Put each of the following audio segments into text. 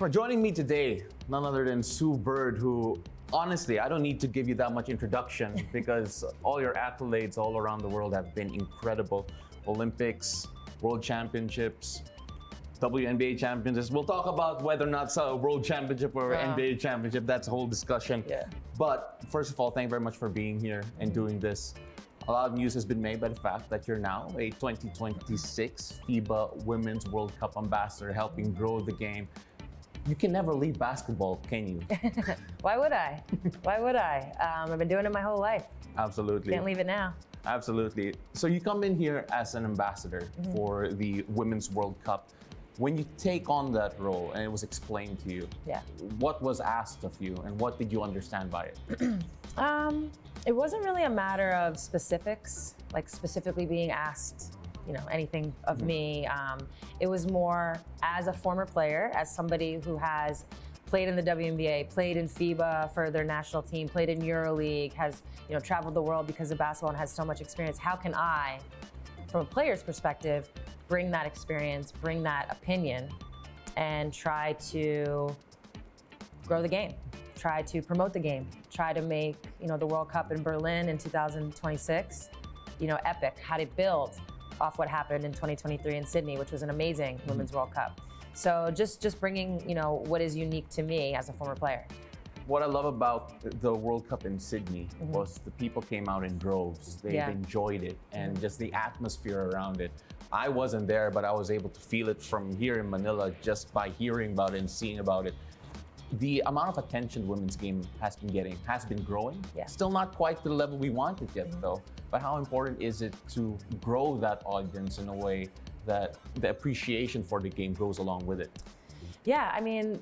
For joining me today, none other than Sue Bird, who honestly, I don't need to give you that much introduction because all your accolades all around the world have been incredible. Olympics, World Championships, WNBA championships. We'll talk about whether or not it's a World Championship or NBA Championship. That's a whole discussion. Yeah. But first of all, thank you very much for being here and doing this. A lot of news has been made by the fact that you're now a 2026 FIBA Women's World Cup ambassador, helping grow the game. You can never leave basketball, can you? Why would I? Why would I? I've been doing it my whole life. Absolutely. Can't leave it now. Absolutely. So you come in here as an ambassador for the Women's World Cup. When you take on that role and it was explained to you, what was asked of you and what did you understand by it? It wasn't really a matter of specifics, like specifically being asked, anything of me. It was more as a former player, as somebody who has played in the WNBA, played in FIBA for their national team, played in EuroLeague, has traveled the world because of basketball and has so much experience. How can I, from a player's perspective, bring that experience, bring that opinion, and try to grow the game, try to promote the game, try to make the World Cup in Berlin in 2026, epic. How to build off what happened in 2023 in Sydney, which was an amazing Women's World Cup. So just bringing what is unique to me as a former player. What I love about the World Cup in Sydney was the people came out in droves. They enjoyed it and just the atmosphere around it. I wasn't there, but I was able to feel it from here in Manila just by hearing about it and seeing about it. The amount of attention women's game has been getting has been growing. Still not quite to the level we want it yet though. But how important is it to grow that audience in a way that the appreciation for the game goes along with it? Yeah, I mean,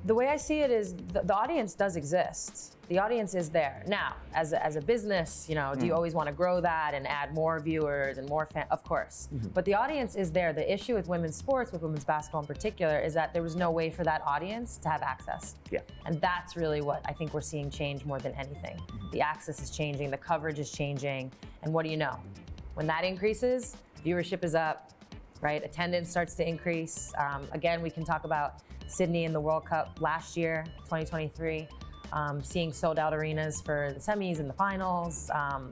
the way I see it is the audience does exist. The audience is there. Now, as a business, do you always want to grow that and add more viewers and more fans? Of course. But the audience is there. The issue with women's sports, with women's basketball in particular, is that there was no way for that audience to have access. And that's really what I think we're seeing change more than anything. The access is changing, the coverage is changing, and what do you know? When that increases, viewership is up, right? Attendance starts to increase. Again, we can talk about Sydney in the World Cup last year, 2023. Seeing sold out arenas for the semis and the finals,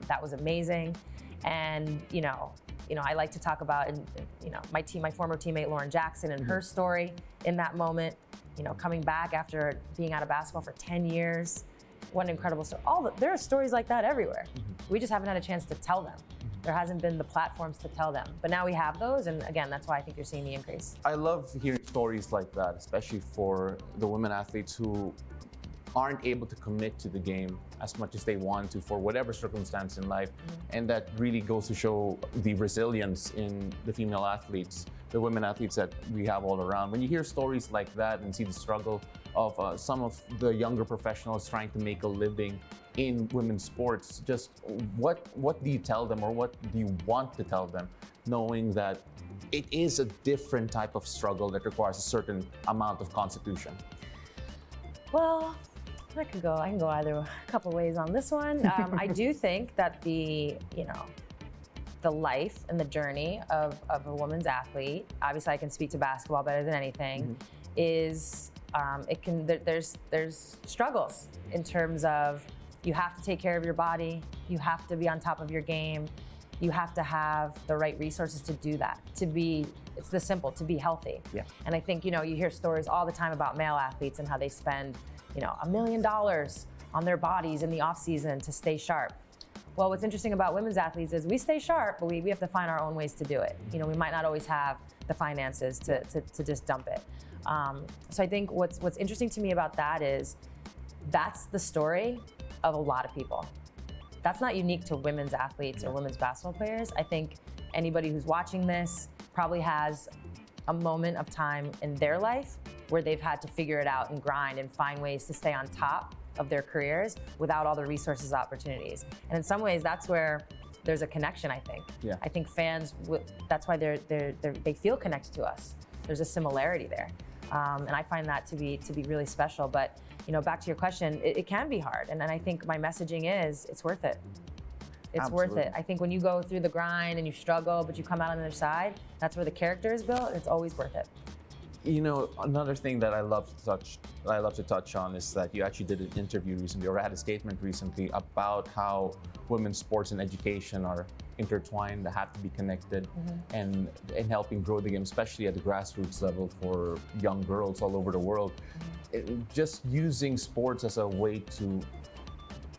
that was amazing. And I like to talk about my former teammate Lauren Jackson and her story in that moment. Coming back after being out of basketball for 10 years, what an incredible story. There are stories like that everywhere. We just haven't had a chance to tell them. There hasn't been the platforms to tell them. But now we have those, and again, that's why I think you're seeing the increase. I love hearing stories like that, especially for the women athletes who aren't able to commit to the game as much as they want to for whatever circumstance in life. And that really goes to show the resilience in the female athletes, the women athletes that we have all around. When you hear stories like that and see the struggle of some of the younger professionals trying to make a living in women's sports, just what do you tell them, or what do you want to tell them, knowing that it is a different type of struggle that requires a certain amount of constitution? Well, I can go either a couple ways on this one. I do think that the life and the journey of a woman's athlete, obviously I can speak to basketball better than anything, is there's struggles in terms of you have to take care of your body, you have to be on top of your game, you have to have the right resources to do that, it's this simple, to be healthy. And I think, you hear stories all the time about male athletes and how they spend, $1 million on their bodies in the off season to stay sharp. Well, what's interesting about women's athletes is we stay sharp, but we have to find our own ways to do it. We might not always have the finances to just dump it. So I think what's interesting to me about that is that's the story of a lot of people. That's not unique to women's athletes or women's basketball players. I think anybody who's watching this probably has a moment of time in their life where they've had to figure it out and grind and find ways to stay on top of their careers without all the resources, opportunities. And in some ways, that's where there's a connection, I think. I think fans, that's why they feel connected to us. There's a similarity there. And I find that to be really special. But back to your question, it can be hard. And then I think my messaging is, it's worth it. It's worth it. I think when you go through the grind and you struggle, but you come out on the other side, that's where the character is built. It's always worth it. Another thing that I love to touch on is that you actually did an interview recently, or had a statement recently about how women's sports and education are intertwined, they have to be connected, and helping grow the game, especially at the grassroots level for young girls all over the world. Just using sports as a way to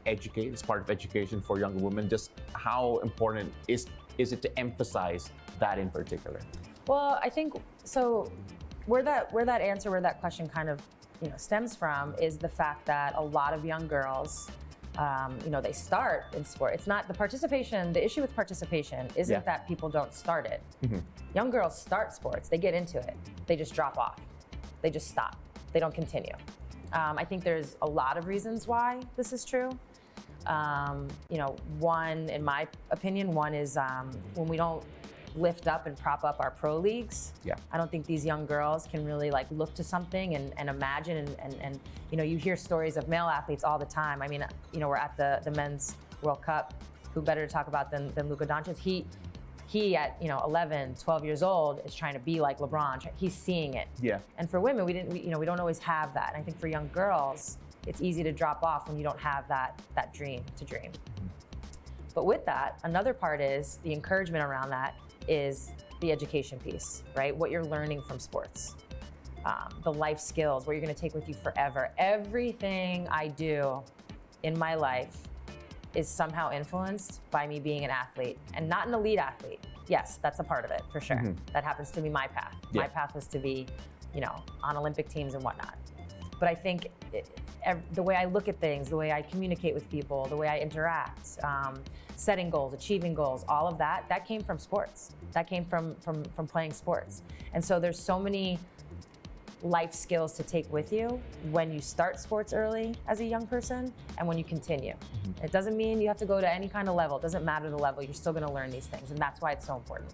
educate, as part of education for younger women. Just how important is it to emphasize that in particular? Well, I think so. Where that question kind of stems from is the fact that a lot of young girls, they start in sport. It's not the participation. The issue with participation isn't that people don't start it. Young girls start sports. They get into it. They just drop off. They just stop. They don't continue. I think there's a lot of reasons why this is true. One, in my opinion, is when we don't lift up and prop up our pro leagues. I don't think these young girls can really look to something and imagine and you hear stories of male athletes all the time. I mean, we're at the Men's World Cup. Who better to talk about than Luka Doncic? He at 11, 12 years old is trying to be like LeBron. He's seeing it. And for women, we don't always have that. And I think for young girls, it's easy to drop off when you don't have that dream to dream. But with that, another part is the encouragement around that is the education piece, right? What you're learning from sports, the life skills, what you're going to take with you forever. Everything I do in my life is somehow influenced by me being an athlete, and not an elite athlete. Yes, that's a part of it for sure. That happens to be my path. My path was to be, on Olympic teams and whatnot. But I think the way I look at things, the way I communicate with people, the way I interact, setting goals, achieving goals, all of that came from sports. That came from playing sports. And so there's so many life skills to take with you when you start sports early as a young person and when you continue. It doesn't mean you have to go to any kind of level. It doesn't matter the level. You're still going to learn these things. And that's why it's so important.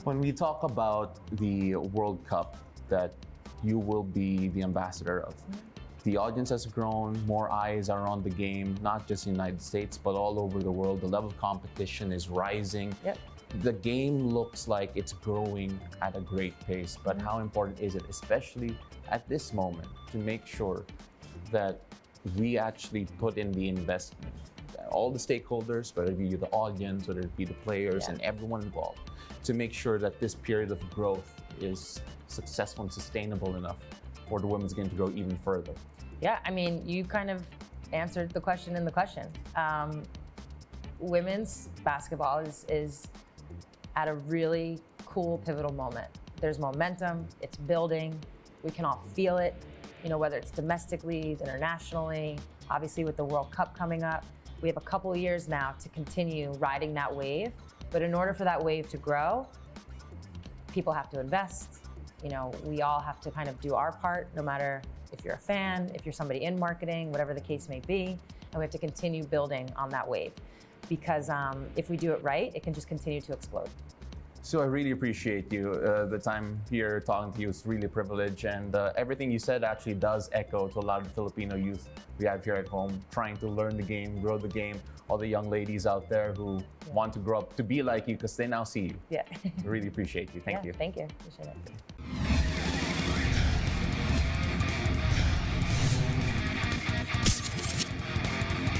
When we talk about the World Cup that you will be the ambassador of, the audience has grown, more eyes are on the game, not just in the United States, but all over the world. The level of competition is rising. The game looks like it's growing at a great pace, but how important is it, especially at this moment, to make sure that we actually put in the investment, all the stakeholders, whether it be the audience, whether it be the players and everyone involved, to make sure that this period of growth is successful and sustainable enough for the women's game to grow even further? Yeah, I mean, you kind of answered the question in the question. Women's basketball is at a really cool, pivotal moment. There's momentum, it's building, we can all feel it, whether it's domestically, internationally, obviously with the World Cup coming up. We have a couple years now to continue riding that wave, but in order for that wave to grow, people have to invest. We all have to kind of do our part, no matter if you're a fan, if you're somebody in marketing, whatever the case may be, and we have to continue building on that wave. Because if we do it right, it can just continue to explode. So I really appreciate you. The time here talking to you is really a privilege, and everything you said actually does echo to a lot of the Filipino youth we have here at home, trying to learn the game, grow the game. All the young ladies out there who want to grow up to be like you because they now see you. Really appreciate you. Thank you. Thank you. Appreciate it.